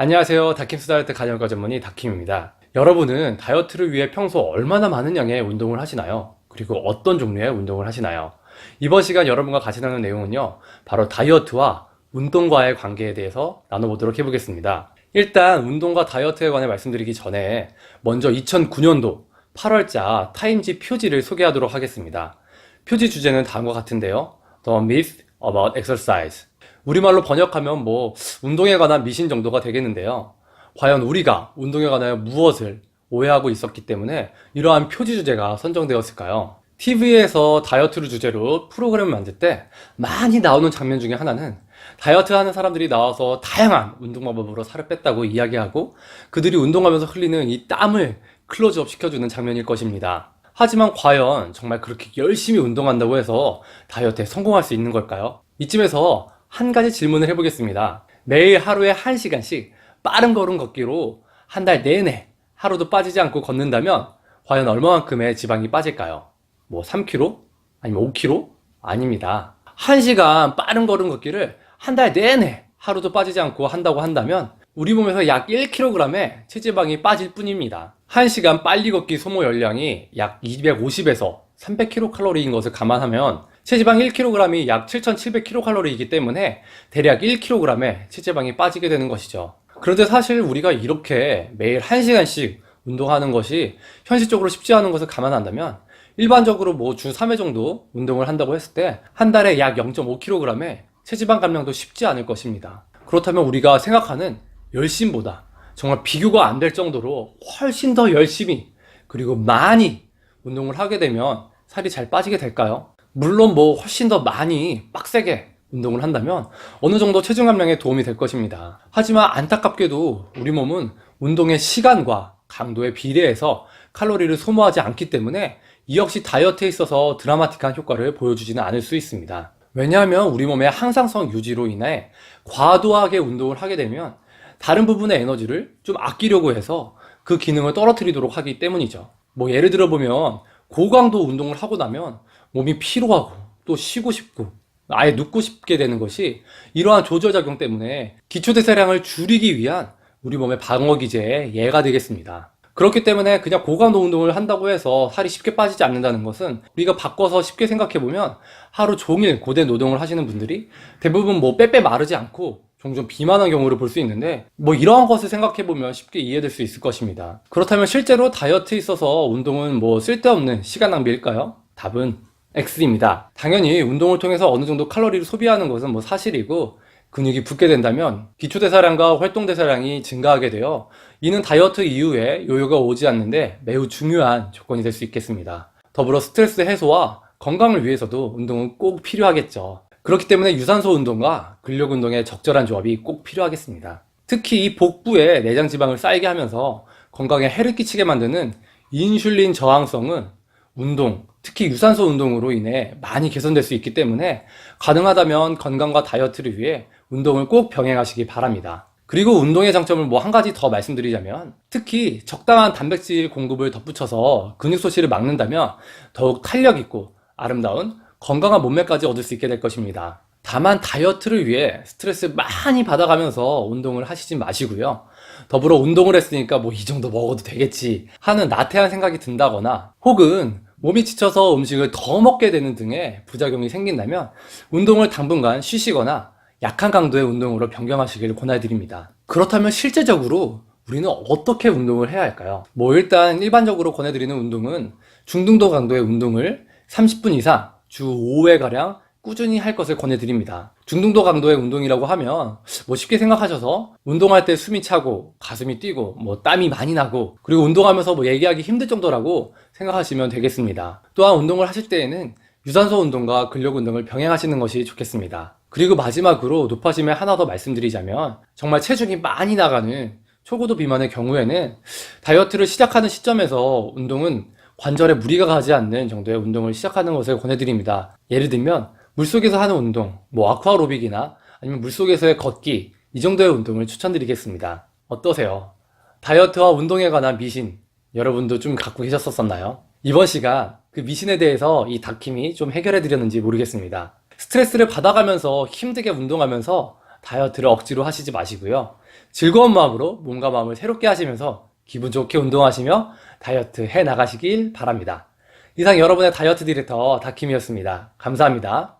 안녕하세요. 다킴스 다이어트 간헐과 전문의 다킴입니다. 여러분은 다이어트를 위해 평소 얼마나 많은 양의 운동을 하시나요? 그리고 어떤 종류의 운동을 하시나요? 이번 시간 여러분과 같이 나눈 내용은요, 바로 다이어트와 운동과의 관계에 대해서 나눠보도록 해보겠습니다. 일단 운동과 다이어트에 관해 말씀드리기 전에 먼저 2009년도 8월자 타임지 표지를 소개하도록 하겠습니다. 표지 주제는 다음과 같은데요. The myth about exercise. 우리말로 번역하면 운동에 관한 미신 정도가 되겠는데요. 과연 우리가 운동에 관하여 무엇을 오해하고 있었기 때문에 이러한 표지 주제가 선정되었을까요? TV에서 다이어트를 주제로 프로그램을 만들 때 많이 나오는 장면 중에 하나는 다이어트 하는 사람들이 나와서 다양한 운동 방법으로 살을 뺐다고 이야기하고 그들이 운동하면서 흘리는 이 땀을 클로즈업 시켜주는 장면일 것입니다. 하지만 과연 정말 그렇게 열심히 운동한다고 해서 다이어트에 성공할 수 있는 걸까요? 이쯤에서 한 가지 질문을 해보겠습니다. 매일 하루에 1시간씩 빠른 걸음 걷기로 한 달 내내 하루도 빠지지 않고 걷는다면 과연 얼마만큼의 지방이 빠질까요? 3kg? 아니면 5kg? 아닙니다. 1시간 빠른 걸음 걷기를 한 달 내내 하루도 빠지지 않고 한다고 한다면 우리 몸에서 약 1kg의 체지방이 빠질 뿐입니다. 1시간 빨리 걷기 소모 열량이 약 250에서 300kcal인 것을 감안하면 체지방 1kg이 약 7700kcal이기 때문에 대략 1kg의 체지방이 빠지게 되는 것이죠. 그런데 사실 우리가 이렇게 매일 1시간씩 운동하는 것이 현실적으로 쉽지 않은 것을 감안한다면 일반적으로 주 3회 정도 운동을 한다고 했을 때 한 달에 약 0.5kg의 체지방 감량도 쉽지 않을 것입니다. 그렇다면 우리가 생각하는 열심보다 정말 비교가 안 될 정도로 훨씬 더 열심히 그리고 많이 운동을 하게 되면 살이 잘 빠지게 될까요? 물론 훨씬 더 많이 빡세게 운동을 한다면 어느 정도 체중 감량에 도움이 될 것입니다. 하지만 안타깝게도 우리 몸은 운동의 시간과 강도에 비례해서 칼로리를 소모하지 않기 때문에 이 역시 다이어트에 있어서 드라마틱한 효과를 보여주지는 않을 수 있습니다. 왜냐하면 우리 몸의 항상성 유지로 인해 과도하게 운동을 하게 되면 다른 부분의 에너지를 좀 아끼려고 해서 그 기능을 떨어뜨리도록 하기 때문이죠. 예를 들어 보면 고강도 운동을 하고 나면 몸이 피로하고 또 쉬고 싶고 아예 눕고 싶게 되는 것이 이러한 조절작용 때문에 기초대사량을 줄이기 위한 우리 몸의 방어기제의 예가 되겠습니다. 그렇기 때문에 그냥 고강도 운동을 한다고 해서 살이 쉽게 빠지지 않는다는 것은 우리가 바꿔서 쉽게 생각해보면 하루 종일 고된 노동을 하시는 분들이 대부분 빼빼 마르지 않고 종종 비만한 경우를 볼 수 있는데 이러한 것을 생각해보면 쉽게 이해될 수 있을 것입니다. 그렇다면 실제로 다이어트에 있어서 운동은 쓸데없는 시간 낭비일까요? 답은 X입니다. 당연히 운동을 통해서 어느 정도 칼로리를 소비하는 것은 사실이고 근육이 붙게 된다면 기초대사량과 활동대사량이 증가하게 되어 이는 다이어트 이후에 요요가 오지 않는데 매우 중요한 조건이 될 수 있겠습니다. 더불어 스트레스 해소와 건강을 위해서도 운동은 꼭 필요하겠죠. 그렇기 때문에 유산소 운동과 근력 운동의 적절한 조합이 꼭 필요하겠습니다. 특히 이 복부에 내장 지방을 쌓이게 하면서 건강에 해를 끼치게 만드는 인슐린 저항성은 운동, 특히 유산소 운동으로 인해 많이 개선될 수 있기 때문에 가능하다면 건강과 다이어트를 위해 운동을 꼭 병행하시기 바랍니다. 그리고 운동의 장점을 한 가지 더 말씀드리자면 특히 적당한 단백질 공급을 덧붙여서 근육 소실을 막는다면 더욱 탄력 있고 아름다운 건강한 몸매까지 얻을 수 있게 될 것입니다. 다만 다이어트를 위해 스트레스 많이 받아가면서 운동을 하시지 마시고요. 더불어 운동을 했으니까 이 정도 먹어도 되겠지 하는 나태한 생각이 든다거나 혹은 몸이 지쳐서 음식을 더 먹게 되는 등의 부작용이 생긴다면 운동을 당분간 쉬시거나 약한 강도의 운동으로 변경하시길 권해드립니다. 그렇다면 실제적으로 우리는 어떻게 운동을 해야 할까요? 일단 일반적으로 권해드리는 운동은 중등도 강도의 운동을 30분 이상 주 5회가량 꾸준히 할 것을 권해드립니다. 중등도 강도의 운동이라고 하면 쉽게 생각하셔서 운동할 때 숨이 차고 가슴이 뛰고 땀이 많이 나고 그리고 운동하면서 얘기하기 힘들 정도라고 생각하시면 되겠습니다. 또한 운동을 하실 때에는 유산소 운동과 근력 운동을 병행하시는 것이 좋겠습니다. 그리고 마지막으로 높아짐에 하나 더 말씀드리자면 정말 체중이 많이 나가는 초고도 비만의 경우에는 다이어트를 시작하는 시점에서 운동은 관절에 무리가 가지 않는 정도의 운동을 시작하는 것을 권해드립니다. 예를 들면 물속에서 하는 운동, 아쿠아로빅이나 아니면 물속에서의 걷기 이 정도의 운동을 추천드리겠습니다. 어떠세요? 다이어트와 운동에 관한 미신 여러분도 좀 갖고 계셨었나요? 이번 시간 그 미신에 대해서 이 다킴이 좀 해결해 드렸는지 모르겠습니다. 스트레스를 받아가면서 힘들게 운동하면서 다이어트를 억지로 하시지 마시고요. 즐거운 마음으로 몸과 마음을 새롭게 하시면서 기분 좋게 운동하시며 다이어트 해 나가시길 바랍니다. 이상 여러분의 다이어트 디렉터 다킴이었습니다. 감사합니다.